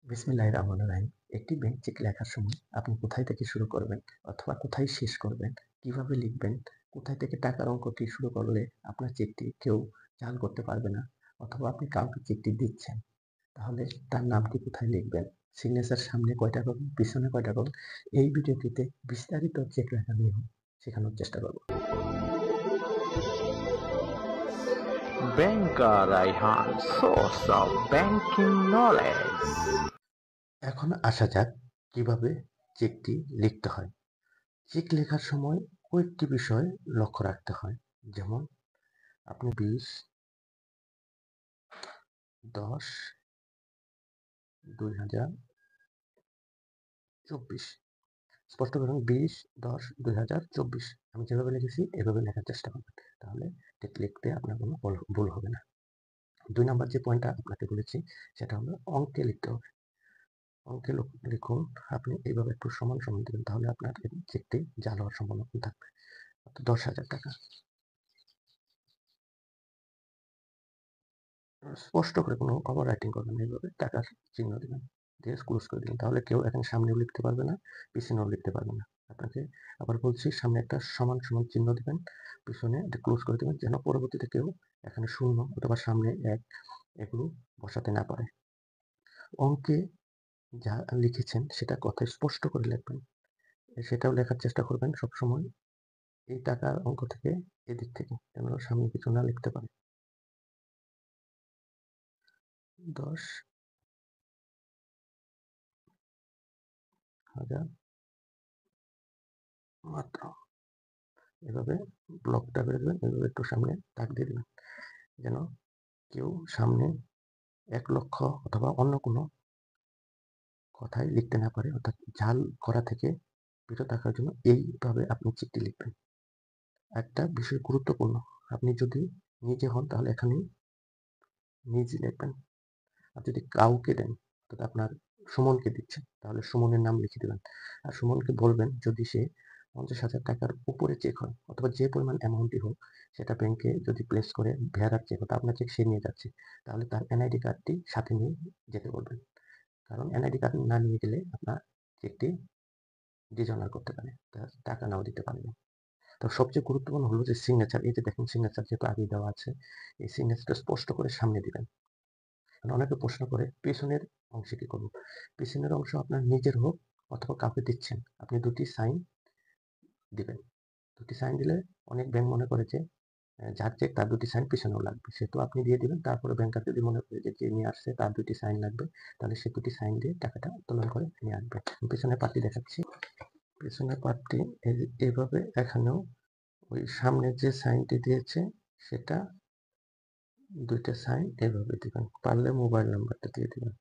বিসমিল্লাহির রহমানির রহিম। একটি ব্যাংক চেক লেখার সময় আপনি কোথায় থেকে শুরু করবেন অথবা কোথায় শেষ করবেন, কিভাবে লিখবেন, কোথায় থেকে টাকার অঙ্কটি শুরু করলে আপনার চেকটি কেউ জাল করতে পারবে না, অথবা আপনি কাউকে চেকটি দিচ্ছেন, তাহলে তার নামটি কোথায় লিখবেন, সিগনেচার সামনে কয়টা করবেন, পিছনে কয়টা করবেন, এই ভিডিওটিতে বিস্তারিত চেক লেখা নিয়ে শেখানোর চেষ্টা করব। Banker Raihan, source of banking knowledge. এখন আসা যাক কিভাবে চেকটি লিখতে হয়। চেক লেখার সময় কয়েকটি বিষয় লক্ষ্য রাখতে হয়, যেমন আপনি 20/10/2024 স্পষ্ট করুন, 20/10/2024। আমি যেভাবে লিখেছি এভাবে লেখার চেষ্টা করবেন, তাহলে ঠিক লিখতে আপনার কোনো ভুল হবে না। 2 নাম্বার যে পয়েন্টটা আপনাকে বলেছি সেটা হলো অঙ্কে লিখতে হবে। অঙ্কে লিখুন, আপনি এইভাবে একটু সমান সমান দেবেন, তাহলে আপনার চেকটি জাল হওয়ার সম্ভাবনা থাকবে। 10,000 টাকা স্পষ্ট করে কোনো ওভার রাইটিং করবেন না, এইভাবে টাকার চিহ্ন দিবেন, দিয়ে ক্লোজ করে দিবেন, তাহলে কেউ এখানে সামনেও লিখতে পারবে না, পিছনেও লিখতে পারবে না। আপনাকে আবার বলছি, সামনে একটা সমান সমান চিহ্ন দিবেন, পিছনে এটা ক্লোজ করে দিবেন, যেন পরবর্তীতে কেউ এখানে 0 অথবা সামনে 1 এগুলো বসাতে না পারে। অঙ্কে যা লিখেছেন সেটা কথায় স্পষ্ট করে লিখবেন, সেটাও লেখার চেষ্টা করবেন সবসময় এই টাকার অঙ্ক থেকে, এদিক থেকে, যেন সামনে কিছু না লিখতে পারে। 10,000 মাত্র, এভাবে ব্লকটা করে দেবেন, এভাবে একটু সামনে দাগ দিয়ে দেবেন, যেন কেউ সামনে 1,00,000 অথবা অন্য কোনো কথাই লিখতে না পারে, অর্থাৎ জাল করা থেকে বিরত থাকার জন্য এইভাবে আপনি চিঠি লিখবেন। একটা বিষয় গুরুত্বপূর্ণ, আপনি যদি নিজে হন তাহলে এখানে নিজে লিখবেন, আর যদি কাউকে দেন, অর্থাৎ আপনার সুমনকে দিচ্ছেন, তাহলে সুমনের নাম লিখে দেবেন। আর সুমনকে বলবেন, যদি সে 50,000 টাকার উপরে চেক হয় অথবা যে পরিমাণ অ্যামাউন্টই হোক, সেটা ব্যাংকে যদি প্লেস করে বেয়ারার চেক হয়, আপনার চেক সে নিয়ে যাচ্ছে, তাহলে তার এনআইডি কার্ডটি সাথে নিয়ে যেতে বলবেন, কারণ এনআইডি কার্ড না নিয়ে গেলে আপনার চেকটি ডিসঅনার করতে পারে, টাকা নাও দিতে পারে না। তো সবচেয়ে গুরুত্বপূর্ণ হলো যে সিগনেচার, এই যে দেখেন সিগনেচার যেহেতু আগে দেওয়া আছে, এই সিগনেচারটা স্পষ্ট করে সামনে দিবেন। অনেকে প্রশ্ন করে পেছনের অংশে কি করব। পেছনের অংশ আপনার নিজের হোক অথবা কাউকে দিচ্ছেন, আপনি দুটি সাইন দিবেন। দুটি সাইন দিলে অনেক ব্যাংক মনে করে যে যার চেক তার দুটি সাইন পিছনেও লাগবে, সেহেতু আপনি দিয়ে দিবেন। তারপরে ব্যাংকার যদি মনে করে যে নিয়ে আসছে তার দুটি সাইন লাগবে, তাহলে সে দুটি সাইন দিয়ে টাকাটা উত্তোলন করে নিয়ে আসবে। পেছনের পার্টটি দেখাচ্ছি। পেছনের পার্টটি এভাবে, এখানেও ওই সামনে যে সাইনটি দিয়েছে সেটা দুইটা সাইন এভাবে দিবেন, পারলে মোবাইল নাম্বারটা দিয়ে দিবেন।